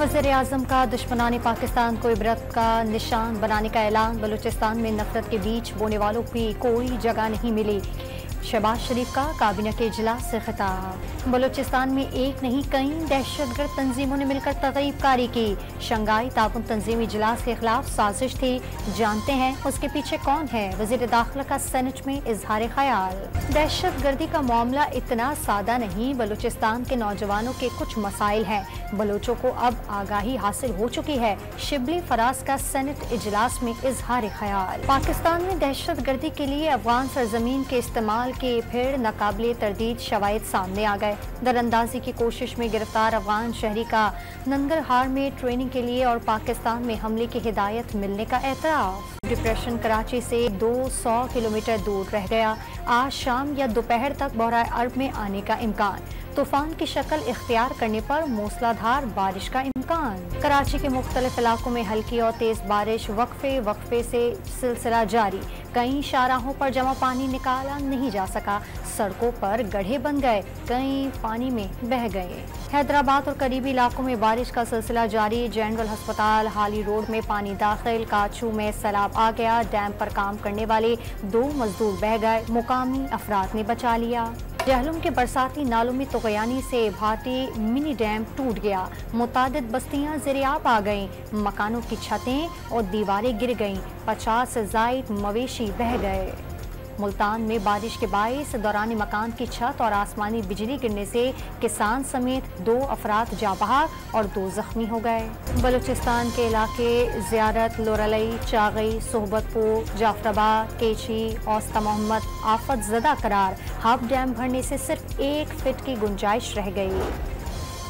वज़ीर-ए-आज़म का दुश्मनाने पाकिस्तान को इबरत का निशान बनाने का ऐलान। बलूचिस्तान में नफरत के बीच बोने वालों की कोई जगह नहीं मिली। शहबाज शरीफ का काबीना के इजलास से खिताब। बलूचिस्तान में एक नहीं कई दहशतगर्द तंजीमों ने मिलकर तरगीबकारी की। शंघाई ताउन तंजीमी इजलास के खिलाफ साजिश थी, जानते हैं उसके पीछे कौन है। वज़ीर दाखिला का सेनेट में इजहार ख्याल। दहशतगर्दी का मामला इतना सादा नहीं, बलूचिस्तान के नौजवानों के कुछ मसाइल हैं। बलोचों को अब आगाही हासिल हो चुकी है। शिबली फराज का सेनेट इजलास में इजहार ख्याल। पाकिस्तान में दहशतगर्दी के लिए अफगान सरजमीन के इस्तेमाल के फिर नाकाबिले तरदीद शवाहिद सामने आ गए। दरअंदाजी की कोशिश में गिरफ्तार अफगान शहरी का नंगरहार में ट्रेनिंग के लिए और पाकिस्तान में हमले की हिदायत मिलने का एतराफ। डिप्रेशन कराची से 200 किलोमीटर दूर रह गया। आज शाम या दोपहर तक बहरा अरब में आने का इम्कान। तूफान की शक्ल इख्तियार करने पर मूसलाधार बारिश का इम्कान। कराची के मुख्तलिफ इलाकों में हल्की और तेज बारिश वक्फे से सिलसिला जारी। कई शाहराहों पर जमा पानी निकाला नहीं जा सका। सड़कों पर गड्ढे बन गए, कई पानी में बह गए। हैदराबाद और करीबी इलाकों में बारिश का सिलसिला जारी। जनरल अस्पताल हाली रोड में पानी दाखिल। काचू में सैलाब आ गया। डैम पर काम करने वाले 2 मजदूर बह गए, मुकामी अफराद ने बचा लिया। जहलुम के बरसाती नालों में तुगयानी से भाटी मिनी डैम टूट गया। मुतादिद बस्तियां ज़ेर-ए-आब आ गईं। मकानों की छतें और दीवारें गिर गईं। 50 से ज़ायद मवेशी बह गए। मुल्तान में बारिश के बाइस दौरान मकान की छत और आसमानी बिजली गिरने से किसान समेत 2 अफराद जाँ बहक और 2 जख्मी हो गए। बलूचिस्तान के इलाके ज़ियारत, लोरलई, चागई, सोहबतपुर, जाफराबाद, केची, औस्ता मोहम्मद आफत ज़दा करार। हाफ डैम भरने से सिर्फ 1 फीट की गुंजाइश रह गई।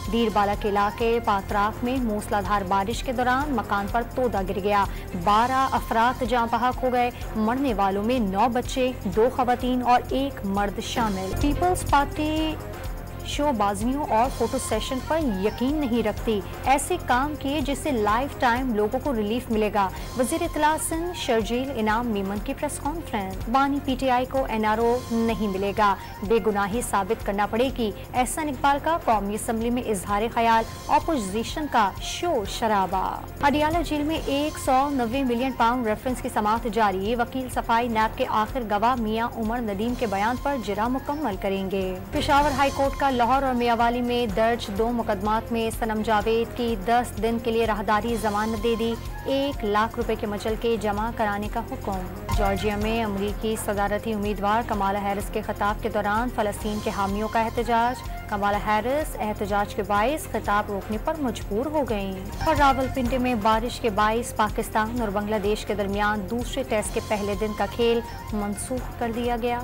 दीरबाला के इलाके पात्राफ में मूसलाधार बारिश के दौरान मकान पर तोदा गिर गया। 12 अफराद जाँ बहक हो गए। मरने वालों में 9 बच्चे, 2 खवातीन और 1 मर्द शामिल। पीपल्स पार्टी शोबाजियों और फोटो सेशन पर यकीन नहीं रखती। ऐसे काम किए जिससे लाइफ टाइम लोगों को रिलीफ मिलेगा। वज़ीर इत्तला सिंध शर्जील इनाम मीमन की प्रेस कॉन्फ्रेंस। बानी PTI को NRO नहीं मिलेगा, बेगुनाही साबित करना पड़ेगी। एहसान इकबाल का कौमी असम्बली में इजहार ख्याल। ऑपोजिशन का शोर शराबा। अडियाला जेल में 190 मिलियन पाउंड रेफरेंस की समाअत जारी। वकील सफाई नैब के आखिर गवाह मियां उमर नदीम के बयान पर जिरा मुकम्मल करेंगे। पेशावर हाई कोर्ट का लाहौर और मियावाली में दर्ज 2 मुकदमात में सनम जावेद की 10 दिन के लिए राहदारी जमानत दे दी। 1 लाख रुपए के मचलके जमा कराने का हुक्म। जॉर्जिया में अमरीकी सदारती उम्मीदवार कमाला हैरिस के खिताब के दौरान फलस्तीन के हामियों का एहतजाज। कमाला हैरिस एहतजाज के बाइस खिताब रोकने पर मजबूर हो गयीं। और रावलपिंडी में बारिश के बाइस पाकिस्तान और बांग्लादेश के दरमियान दूसरे टेस्ट के पहले दिन का खेल मनसूख कर दिया गया।